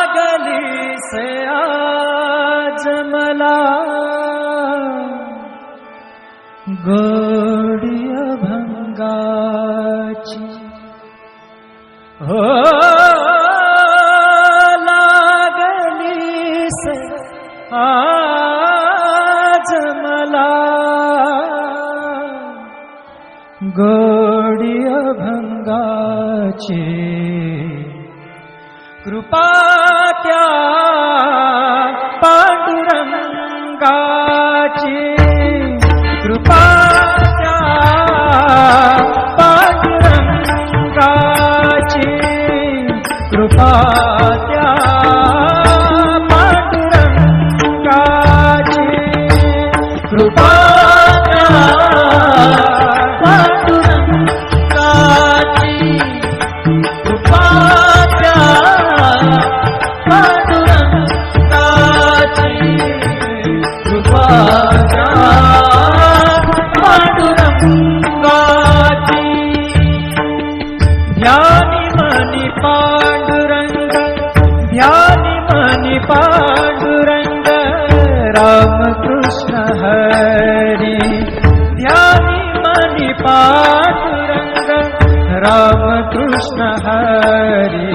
लागली से आज मला गोडी अभंगाची हो लागली से आज मला गोडी अभंगाची कृपा त्या पांडुरंगाची कृपा त्या पांडुरंगाची कृपा त्या पांडुरंगाची कृपा त्या पांडुरंगाची कृपा ध्यानी मनी पांडुरंग ध्यानी मनी पांडुरंग रामकृष्ण हरी ध्यानी मनी पांडुरंग रामकृष्ण हरी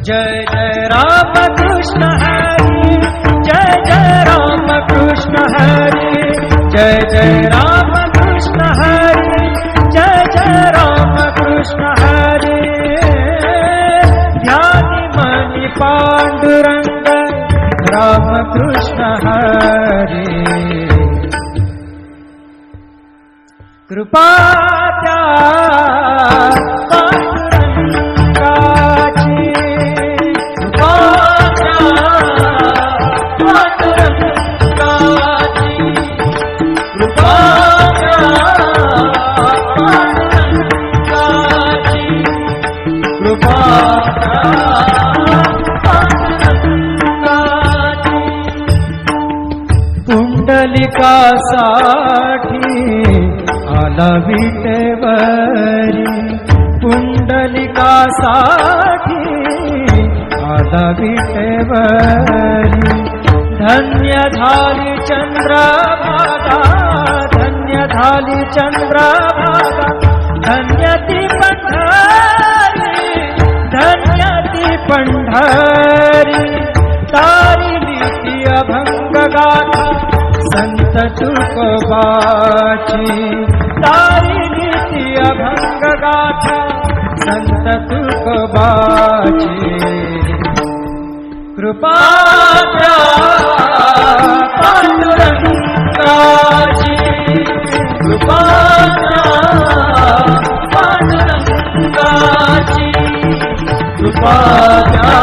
जय जय रामकृष्ण हरी जय जय रामकृष्ण हरी जय जय रामकृष्ण हरी जय जय रामकृष्ण हरी ध्यानी मनी पांडुरंग रामकृष्ण हरी कृपा त्या पांडुरंगाची कृपा त्या पांडुरंगाची कृपा त्या पांडुरंगाची कृपा त्या पांडुरंगाची पुंडलिकासाठी आला विटेवरी पुंडलिकासाठी आला विटेवरी धन्य झाली चंद्रभागा धन्य झाली चंद्रभागा धन्य ती पंढरी धन्य ती पंढरी तारिली ती अभंग गाथा संत तुकोबाची तारिली ती अभंग गाथा संत तुकोबाची कृपा त्या पांडुरंगाची कृपा त्या पांडुरंगाची कृपा त्या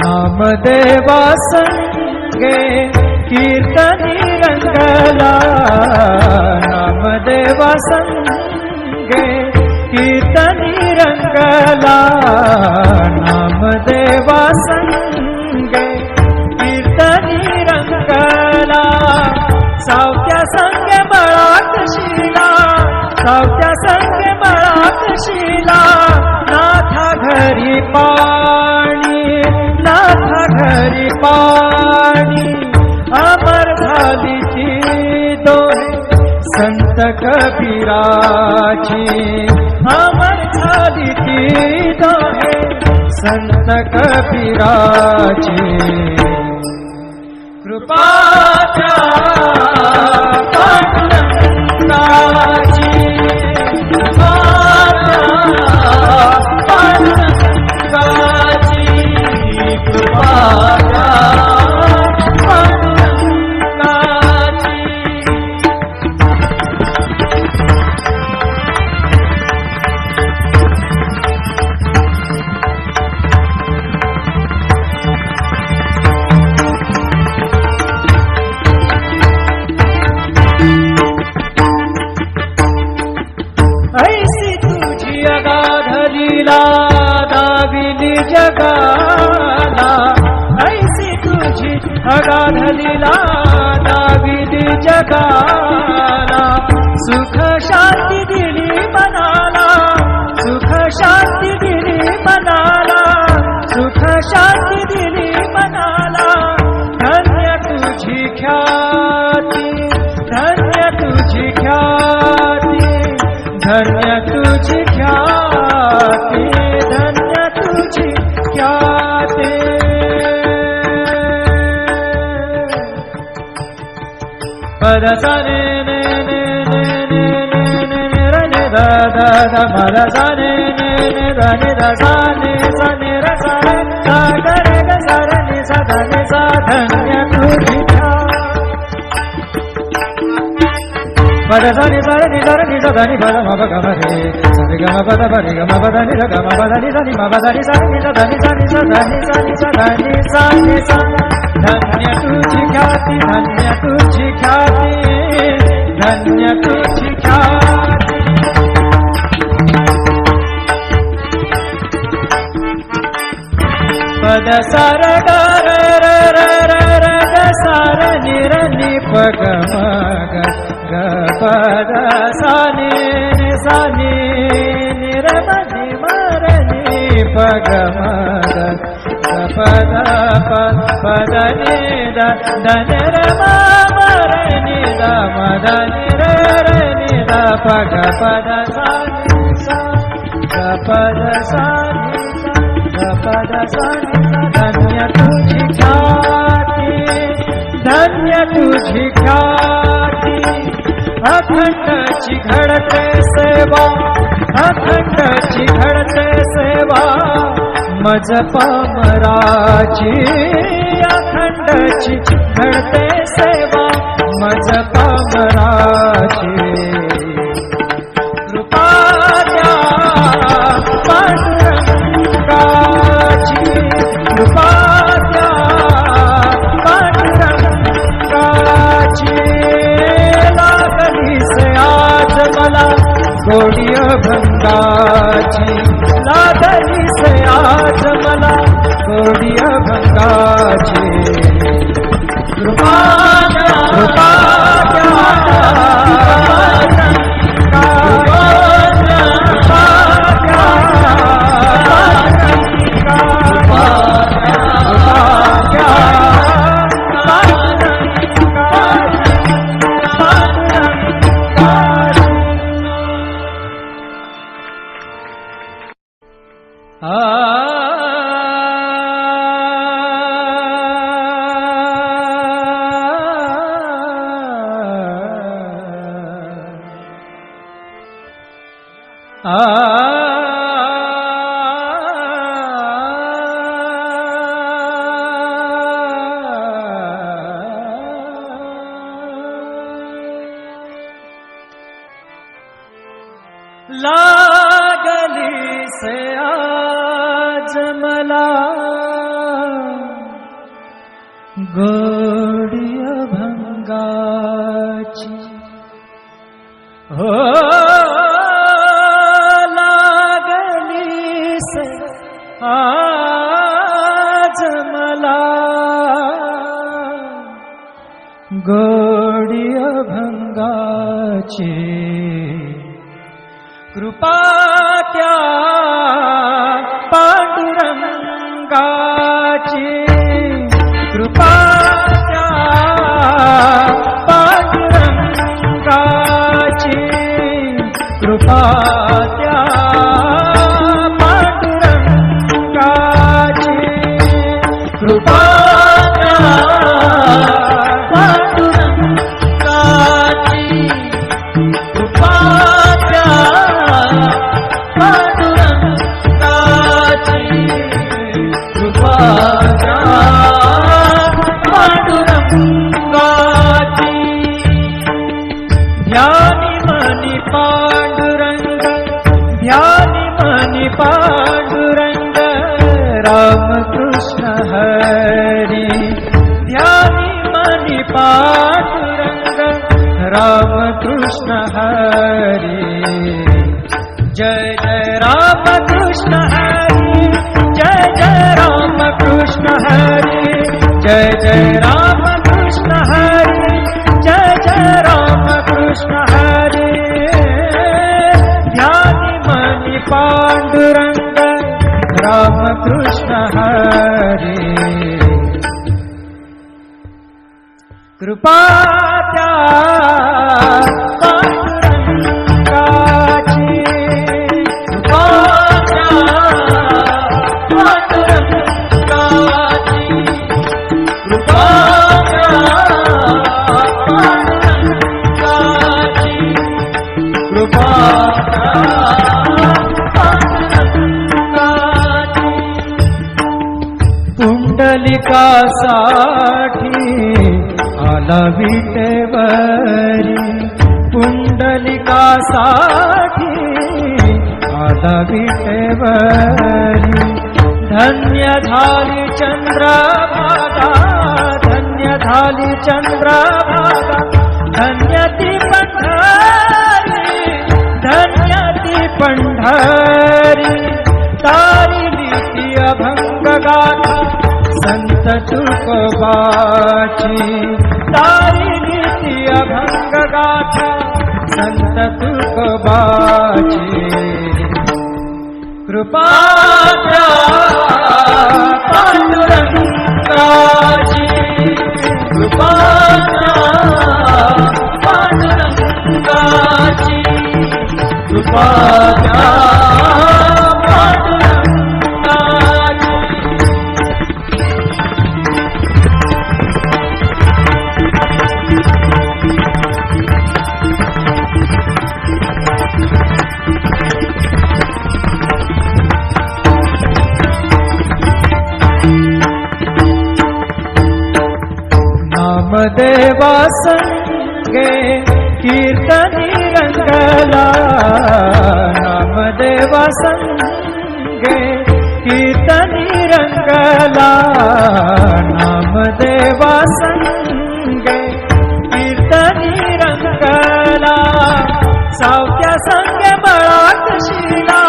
नामदेवा संगे कीर्तनी रंगला नामदेवा संगे कीर्तनी रंगला नामदेवा संगे कीर्तनी रंगला सावत्या संगे बळात शिला सावत्या संगे बळात शिला नाथा घरी पाणी नाथा घरी पाणी अमर झाली ती दोहे संत कबीराची अमर झाली ती दोहे संत कबीराची कृपा त्या पांडुरंगाची कृपा लीला दाविली जगाला, ऐसी तुझी अगाध लीला दाविली जगाला. सुख शांती दिली मनाला, सुख शांती दिली मनाला, सुख शांती दिली मनाला. धन्य तुझी ख्याती, धन्य तुझी ख्याती, धन्य तुझी ख्याती, धन्य तुझी ख्याती. पदसा ने ने ने ने ने ने ने रे ने दा दा दा पदसा ने ने ने दा ने दा सा ने सा ने रे सा रे सा गा रे गा सा रे ने सा दा ने सा. धन्य तुझी पदसा नि सा रे नि सा रे नि सा दा नि पद म प ग म रे सा रे ग म प द प रे ग म प द नि रे ग म प द नि सा नि म प द नि सा नि सा दा नि सा नि सा दा नि सा नि सा दा नि सा नि सा. धन्य तुझी ख्याती, धन्य तुझी ख्याती, धन्य तुझी ख्याती. पद सार ग र र र र र ग सार नि र नि प ग म ग ग पद सा नि नि सा नि नि र म नि म र नि प ग म ग पद प पद नि द द न र म म र नि द म द नि र र नि द प ग पद सा नि सा ग पद सा नि सा ग पद सा नि सा. धन्य तुझी ख्याती, धन्य तुझी ख्याती. अखंडची घडते सेवा, अखंडची घडते सेवा मज पामराची. अखंडची घडते सेवा मज पामराची. कृपा द्या पांडुरंगाची, कृपा द्या पांडुरंगाची. लागली से आज मला गोडी अभंगाची, लागली से आज मला गोडी अभंगाची. कृपा द्या, कृपा द्या, लागली से आज मला गोडी अभंगाची. हो लागली से आज मला गोडी अभंगाची. कृपा त्या पांडुरंगाची, कृपा त्या पांडुरंगाची. कृपा त्या पांडुरंगाची. कृपा त्या पांडुरंगाची. कृपा त्या पांडुरंगाची. कृपा त्या पांडुरंगाची. ध्यानी मनी पांडुरंग, ध्यानी मनी पांडुरंग. रामकृष्ण हरी. ध्यानी मनी पांडुरंग. रामकृष्ण हरी. जय जय रामकृष्ण कृष्ण हरी जय जय राम कृष्ण हरी जय जय राम कृष्ण हरी जय जय राम कृष्ण हरी ध्यानी मनी पांडुरंग राम कृष्ण हरी कृपा त्या पुंडलिकासाठी आला विटेवरी पुंडलिकासाठी आला विटेवरी धन्य झाली चंद्रभागा धन्य झाली चंद्रभागा धन्य ती पंढरी धन्य ती पंढरी तारिली ती अभंग गाथा संत तुकोबाची तारिली ती अभंग गाथा संत तुकोबाची कृपा त्या पांडुरंगाची कृपा त्या पांडुरंगाची कृपा त्या नामदेवा संगे कीर्तनी रंगला नामदेवा संगे कीर्तनी रंगला नामदेवा संगे कीर्तनी रंगला सावत्या संगे बळात शिला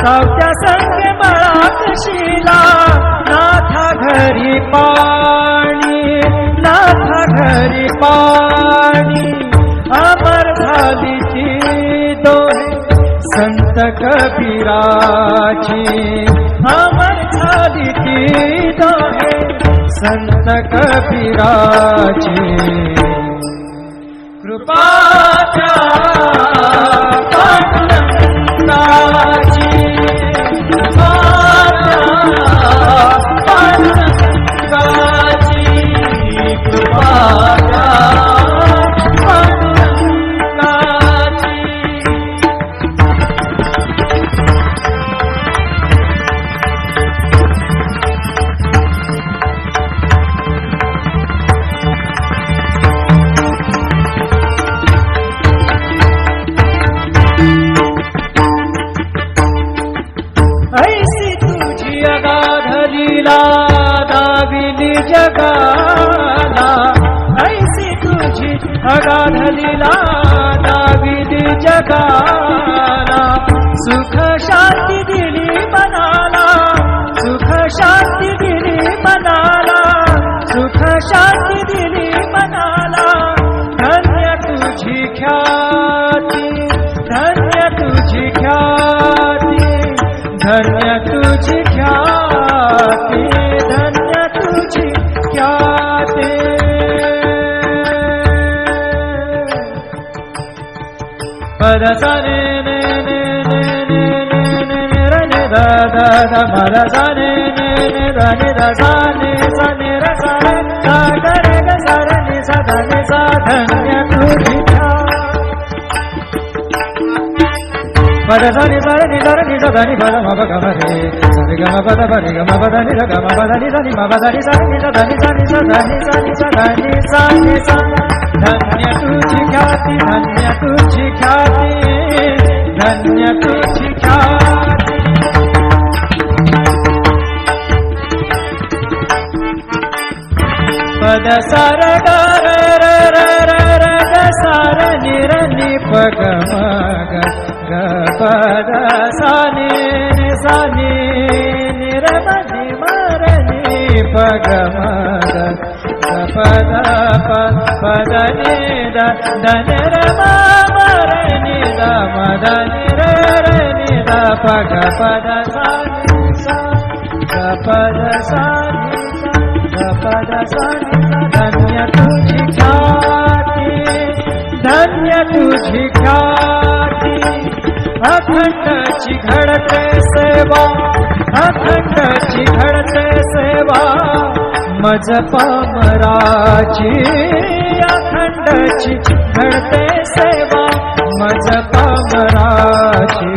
सावत्या संगे बळात शिला नाथा घरी पाणी नाथा घरी पाणी अमर झाली ती दोहे संत कबीराची अमर झाली ती दोहे संत कबीराची कृपा त्या पांडुरंगाची कृपा त्या पांडुरंगाची कृपा त्या पांडुरंगाची ऐसी तुझी अगाध लीला दाविली जगाला ऐसी तुझी अगाध लीला दाविली जगाला सुख शांती दिली मनाला सुख शांती दिली मनाला सुख शांती दिली मनाला धन्य तुझी ख्याती धन्य तुझी ख्याती धन्य तुझी ख्याती धन्य तुझी ख्याती पद सने ने ने ने ने ने ने रे ने दा दा दा मद सने ने ने दा ने दा सा ने सा ने रे सा रे सा ग रे ग सा रे नि सा धा नि सा धन्य तुझी पद सनि सा रे नि सा रे नि सा धा नि पद म प ग म रे सा रे ग म प द प रे ग म प द नि ध ग म प द नि ध नि म प द नि सा रे नि सा धा नि सा नि सा धा नि सा नि सा धा नि सा नि सा धन्य तुझी ख्याती धन्य तुझी ख्याती धन्य तुझी ख्याती पद सार ग र र र र र ग सार नि र नि प ग म ग ग प द सा नि सा नि रे म नि म रे नि प ग म ग प द प द नि द द नि रे म म रे नि द म द नि रे नि द प ग प द सा नि सा ग प द सा नि सा ग प द सा नि सा धन्य तुझी ख्याती धन्य तुझी ख्याती अखंडची घडते सेवा अखंडची घडते सेवा मज पामराची अखंडची घडते सेवा मज पामराची